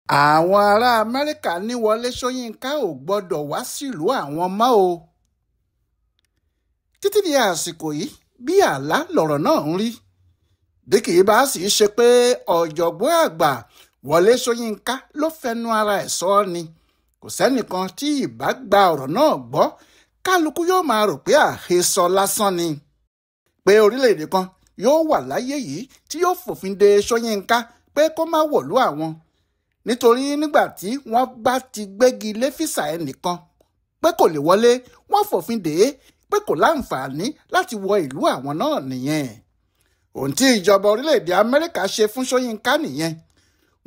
àwọn ará Amẹ́ríkà ní Wọlé Ṣóyínká ò gbọ́dọ̀ wá sílùú àwọn mọ́ o. Títí di àsìkò yìí bí àlá lọ̀rọ̀ náà ń rí. Bí kì í bá sì ṣe pé ọ̀jọ̀gbọ́n àgbà Wọlé Ṣóyínká ló fẹnu ara ẹ̀ sọ ọ́ ni, kò sẹ́nìkan tí ìbá gba ọ̀rọ̀ náà gbọ́. Kálukú yóò máa rò pé àhesọ lásán ni. Pé orílẹ̀-èdè kan yóò wà láyé yìí tí yóò fòfin de Ṣóyínká pé kó má wọ̀lú àwọn. Nítorí nígbà tí wọ́n bá ti gbégi lé físà ẹnìkan pé kò lè wọlé, wọ́n fòfin dè é pé kò láǹfààní láti wọ ìlú àwọn náà nìyẹn. Ohun tí ìjọba orílẹ̀-èdè Amẹ́ríkà ṣe fún Ṣóyínká nìyẹn.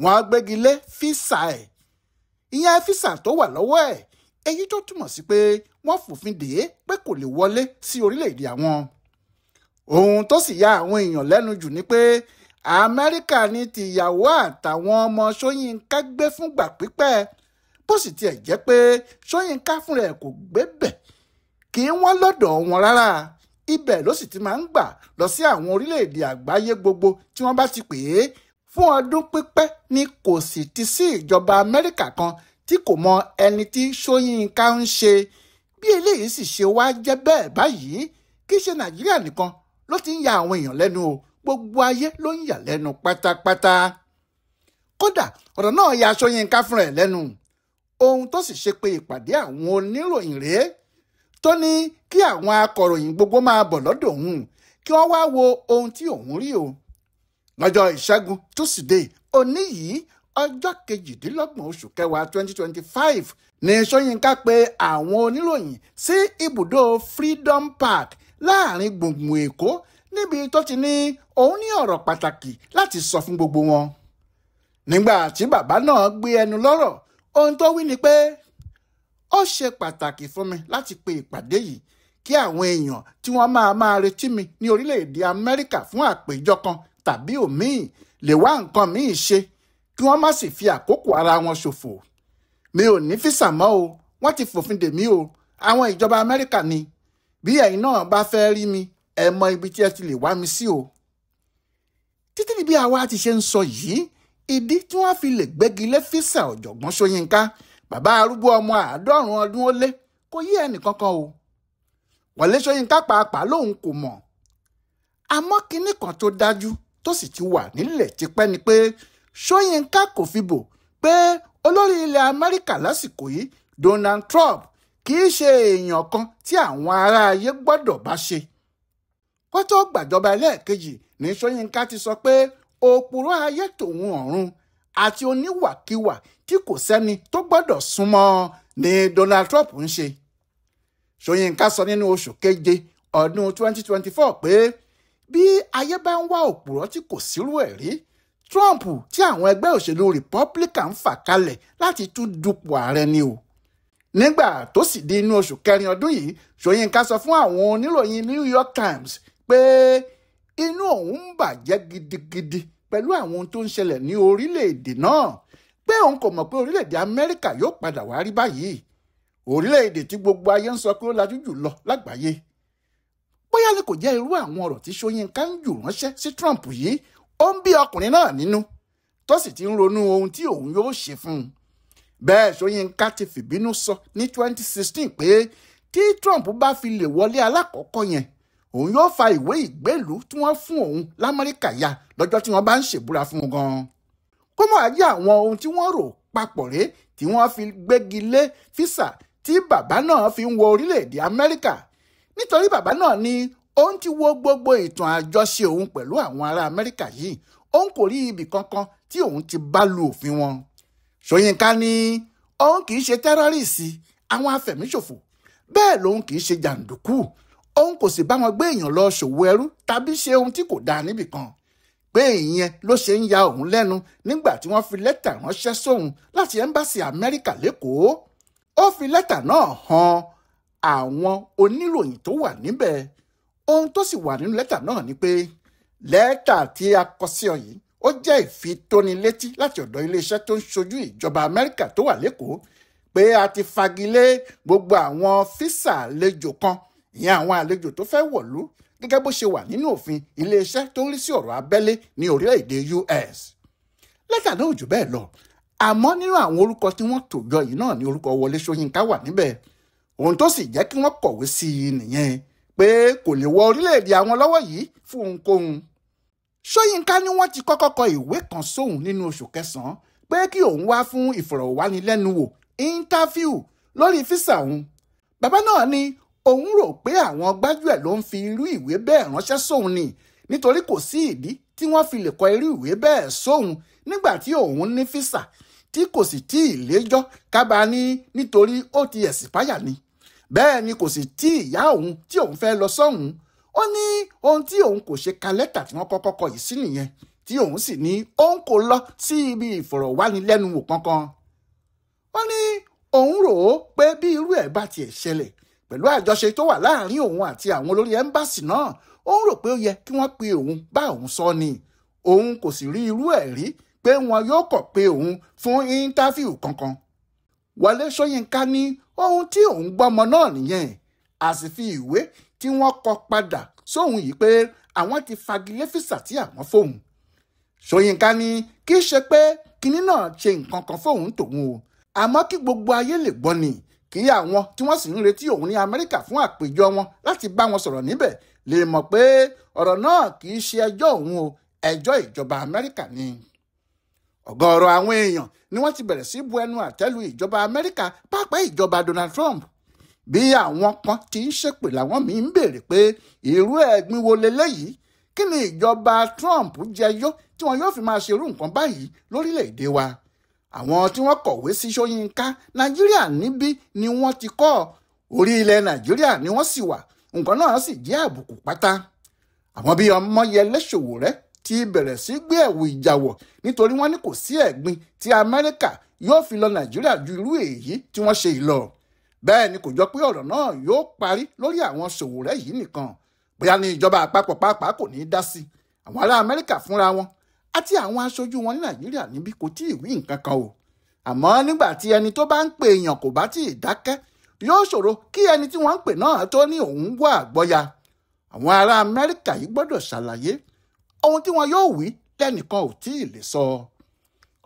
Wọ́n gbégi lé físà ẹ̀, ìyẹn físà tó wà lọ́wọ́ ẹ̀, èyí tó túmọ̀ sí pé wọ́n fòfin dè é pé kò lè wọlé sí orílẹ̀-èdè àwọn. Ohun tó sì ya àwọn èèyàn lẹ́nu jù ni pé Amẹ́ríkà ní tìyàwó àtàwọn ọmọ Ṣóyínká gbé fúngbà pípẹ́, bó sì tiẹ̀ jẹ́ pé Ṣóyínká fúnra ẹ̀ kò gbé bẹ̀ kí wọ́n lọ́dọ̀ wọn rárá. Ibẹ̀ ló sì ti máa ń gbà lọ sí àwọn orílẹ̀-èdè àgbáyé gbogbo tí wọ́n bá ti pè é fún ọdún pípẹ́. Ni kò sì ti sí ìjọba Amẹ́ríkà kan tí kò mọ ẹni tí Ṣóyínká ń ṣe. Bí eléyìí sì ṣe wá jẹ́ bẹ́ẹ̀ báyìí, kì í ṣe Nàìjíríà nìkan ló ti ń ya àwọn èèyàn lẹ́nu o, gbogbo ayé ló ń yà lẹ́nu pátápátá. Kódà ọ̀rọ̀ náà ya Ṣóyínká fúnra ẹ̀ lẹ́nu. Ohun tó sì ṣe pé ìpàdé àwọn oníròyìn rèé, tó ní kí àwọn akọ̀ròyìn gbogbo máa bọ̀ lọ́dọ̀ òun kí wọ́n wá wo ohun tí òun rí o. Lọ́jọ́ Ìṣẹ́gun Tuesday òní yìí, ọjọ́ 28 oṣù kẹwàá 2025 ní Ṣóyínká pè àwọn oníròyìn sí ibùdó Freedom Park láàrin gbùngbùn Èkó, níbi tó ti ní òun ní ọ̀rọ̀ pàtàkì láti sọ fún gbogbo wọn. Nígbà tí bàbá náà gbé ẹnu lọ́rọ̀, ohun tó wí ni pé ó ṣe pàtàkì fún mi láti pe ìpàdé yìí kí àwọn èèyàn tí wọ́n máa retí mi ní orílẹ̀-èdè Amẹ́ríkà fún àpéjọ kan tàbí òmíì lè wá nǹkan míì ṣe, kí wọ́n má sì fi àkókò ara wọn ṣòfò. Mi ò ní físà mọ́ o, wọ́n ti fòfin dè mí o, àwọn ìjọba Amẹ́ríkà ni. Bí ẹ̀yin náà bá fẹ́ rí mi, ẹ mọ ibi tí ẹ ti lè wá mi sí o. Títí di bí àwa ti ṣe ń sọ yìí, ìdí tí wọ́n fi lè gbégi lé físà ọ̀jọ̀gbọ́n Ṣóyínká, bàbá arúgbó ọmọ 90 ọdún ó lé, kò yé ẹnìkankan o. Wọlé Ṣóyínká pàápàá lòun kò mọ̀. Àmọ́ kinní kan tó dájú tó sì ti wà nílẹ̀ tipẹ́ ni pé Ṣóyínká kò fi bò pé olórí ilẹ̀ Amẹ́ríkà lásìkò yìí, Donald Trump, kì í ṣe èèyàn kan tí àwọn ará ayé gbọ́dọ̀ bá ṣe. Wọ́n tó gbàjọba ẹlẹ́ẹ̀kejì ní Ṣóyínká ti sọ pé òpùrọ́ ayé tòun ọ̀run àti oníwàkiwà tí kò sẹ́ni tó gbọ́dọ̀ súnmọ́ ni Donald Trump ń ṣe. Ṣóyínká sọ nínú oṣù keje ọdún 2024 pé bí ayé bá ń wá òpùrọ́ tí kò sírú ẹ̀ rí, Trump tí àwọn ẹgbẹ́ òṣèlú Republican ń fà kalẹ̀ láti tún dupò ààrẹ ni o. Nígbà tó sì di inú oṣù kẹrin ọdún yìí, Ṣóyínká sọ fún àwọn oníròyìn New York Times pé inú òun ń bàjẹ́ gidigidi pẹ̀lú àwọn ohun tó ń ṣẹlẹ̀ ní orílẹ̀-èdè náà, pé òun kò mọ̀ pé orílẹ̀-èdè Amẹ́ríkà yóò padà wá rí báyìí, orílẹ̀-èdè tí gbogbo ayé ń sọ pé ó lajú jù lọ lágbàáyé. Bóyá ni kò jẹ́ irú àwọn ọ̀rọ̀ tí Ṣóyínká ń jù ránṣẹ́ sí Trump yìí, ó ń bí ọkùnrin náà nínú, tó sì ti ń ronú ohun tí òun yóò ṣe fún un. Bẹ́ẹ̀ Ṣóyínká ti fìbínú sọ ní 2016 pé tí Trump bá fi lè wọlé alákọ̀ọ́kọ́ yẹn, òun yóò fa ìwé ìgbélùú tí wọ́n fún òun l'Amẹ́ríkà ya lọ́jọ́ tí wọ́n bá ń ṣèbúra fún un gan-an. Kó mọ̀ ajé àwọn ohun tí wọ́n rò papọ̀ rèé tí wọ́n fi gbégi lé físà tí bàbá náà fi ń wọ orílẹ̀-èdè Amẹ́ríkà. Nítorí bàbá náà ní òun ti wo gbogbo ìtàn àjọṣe òun pẹ̀lú àwọn ará Amẹ́ríkà yìí, òun kò rí ibì kankan tí òun ti bá lu òfin wọn. Ṣóyínká ní òun kì í ṣe tẹ́rọ́rìsì àwọn afẹ̀míṣòfò, bẹ́ẹ̀ lòun kì í ṣe jàǹdùkú, òun kò sì bá wọn gbé èèyàn lọ ṣòwò ẹrú tàbí ṣe ohun tí kò dáa níbì kan. Pé ìyẹn ló ṣe ń ya òun lẹ́nu nígbà tí wọ́n fi lẹ́tà ránṣẹ́ sóun láti ẹ́mbásì Amẹ́ríkà lÉkòó. Ó fi lẹ́tà náà hàn àwọn oníròyìn tó wà níbẹ̀. Ohun tó sì wà nínú lẹ́tà náà ni pé lẹ́tà tí a kọ sí ọ yìí ó jẹ́ ìfitónilétí láti ọ̀dọ̀ iléeṣẹ́ tó ń ṣojú ìjọba Amẹ́ríkà tó wà lÉkòó pé a ti fagilé gbogbo àwọn físà àlejò kan, ìyẹn àwọn àlejò tó fẹ́ wọ̀lú gẹ́gẹ́ bó ṣe wà nínú òfin iléeṣẹ́ tó ń rí sí ọ̀rọ̀ abẹ́lé ní orílẹ̀-èdè US. Lẹ́tà náà ò jù bẹ́ẹ̀ lọ. àmọ́ nínú àwọn orúkọ tí wọ́n tò jọ yìí náà ni orúkọ Wọlé Ṣóyínká wà níbẹ̀. ohun tó sì jẹ́ kí wọ́n kọ̀wé sí i nìyẹn pé kò lè wọ orílẹ̀-èdè àwọn lọ́wọ́ yìí fún ohunkóhun. Ṣóyínká ní wọ́n ti kọ́kọ́ kọ ìwé kan sóhun nínú oṣù kẹsàn-án pé kí òun wá fún ìfọ̀rọ̀wánilẹ́nuwò interview lórí físà òun. bàbá náà ní òun rò pé àwọn gbájúẹ̀ ló ń fi irú ìwé bẹ́ẹ̀ ránṣẹ́ sóhun ni nítorí kò sí ìdí tí wọ́n fi lè kọ irú ìwé bẹ́ẹ̀ sóhun nígbà tí òun ní físà tí kò sì tí ì léjọ́ kábà ní nítorí ó ti ẹ̀sìpáyà ni. bẹ́ẹ̀ ni kò sì tí ìyá òun tí òun fẹ́ lọ sọ́hun. ó ní ohun tí òun kò ṣe ka lẹ́tà tí wọ́n kọ́kọ́ kọ yìí sí nìyẹn tí òun sì ní òun kò lọ sí ibi ìfọ̀rọ̀wánilẹ́nuwò kankan. ó ní òun rò ó pé bí irú ẹ̀ bá tiẹ̀ ṣẹlẹ̀ pẹ̀lú àjọṣe tó wà láàrin òun àti àwọn olórí ẹ́mbáàsì náà, òun rò pé ó yẹ kí wọ́n pe òun bá òun sọ ni. òun kò sì rí irú ẹ̀ rí pé wọn yóò kọ̀ pé òun fún íńtáfíù kankan. Wọlé Ṣóyínká ní ohun tí òun gbọ́mọ náà nìyẹn, a sì fi ìwé tí wọ́n kọ padà sóhun yìí pé àwọn ti fagilé físà tí àwọn fóun. Ṣóyínká ní kì í ṣe pé kinní náà ṣe nǹkan kan fóun tòun o, àmọ́ kí gbogbo ayé lè gbọ́ ni, kí àwọn tí wọ́n sì ń retí òun ní Amẹ́ríkà fún àpèjọ wọn láti bá wọn sọ̀rọ̀ níbẹ̀ lè mọ̀ pé ọ̀rọ̀ náà kì í ṣe ẹjọ́ òun o, ẹjọ́ ìjọba Amẹ́ríkà ni. ọ̀gọ̀ọ̀rọ̀ àwọn èèyàn ni wọ́n ti bẹ̀rẹ̀ sí bu ẹnu àtẹ́lu ìjọba Amẹ́ríkà, pàápàá ìjọba Donald Trump. bí àwọn kan ti ń ṣépè làwọn míì ń béèrè pé irú ẹ̀gbin wo leléyìí, kí ni ìjọba Trump jẹyó tí wọn yóò fi máa ṣerú nǹkan báyìí lórílẹ̀‐èdè wa. àwọn tí wọ́n kọ̀wé sí Ṣóyínká Nàìjíríà níbí ni wọ́n ti kọ́, orí ilẹ̀ Nàìjíríà ni wọ́n sì wà, nǹkan náà sì jẹ́ àbùkù pátá. àwọn bíi Ọmọyẹlé Sowore ti bẹ̀rẹ̀ sí gbé ẹ̀wù ìjà wọ̀ nítorí wọ́n ní kò sí ẹ̀gbin tí Amẹ́ríkà yóò fi lọ Nàìjíríà ju irú èyí tí wọ́n ṣe yìí lọ. bẹ́ẹ̀ ni kò jọ pé ọ̀rọ̀ náà yóò parí lórí àwọn Sowore yìí nìkan, bóyá ní ìjọba àpapọ̀ pàápàá kò ní í dá sí. àwọn ará Amẹ́ríkà fúnra wọn àti àwọn aṣojú wọn ní Nàìjíríà níbí kò tí ì wí nǹkan kan o. àmọ́ nígbà tí ẹni tó bá ń pè èèyàn kò bá tí ì dákẹ́, yóò ṣòro kí ẹni tí wọ́n ń pè náà tó ní òun wà àgbọ́ya. àwọn ará Amẹ́ríkà yìí gbọ́dọ̀ ṣàlàyé ohun tí wọn yóò wí lẹ́nìkan ò tí ì lè sọ.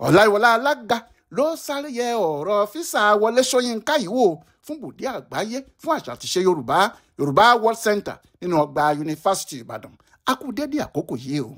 Ọláyíwọlá Alága ló sáré yẹ ọ̀rọ̀ físà Wọlé Ṣóyínká yìí wò fún bùdí àgbáyé fún àṣà àti ṣe Yorùbá World Center nínú ọgbà Yunifásitì Ìbàdàn. a kú dédé àkókò yìí o.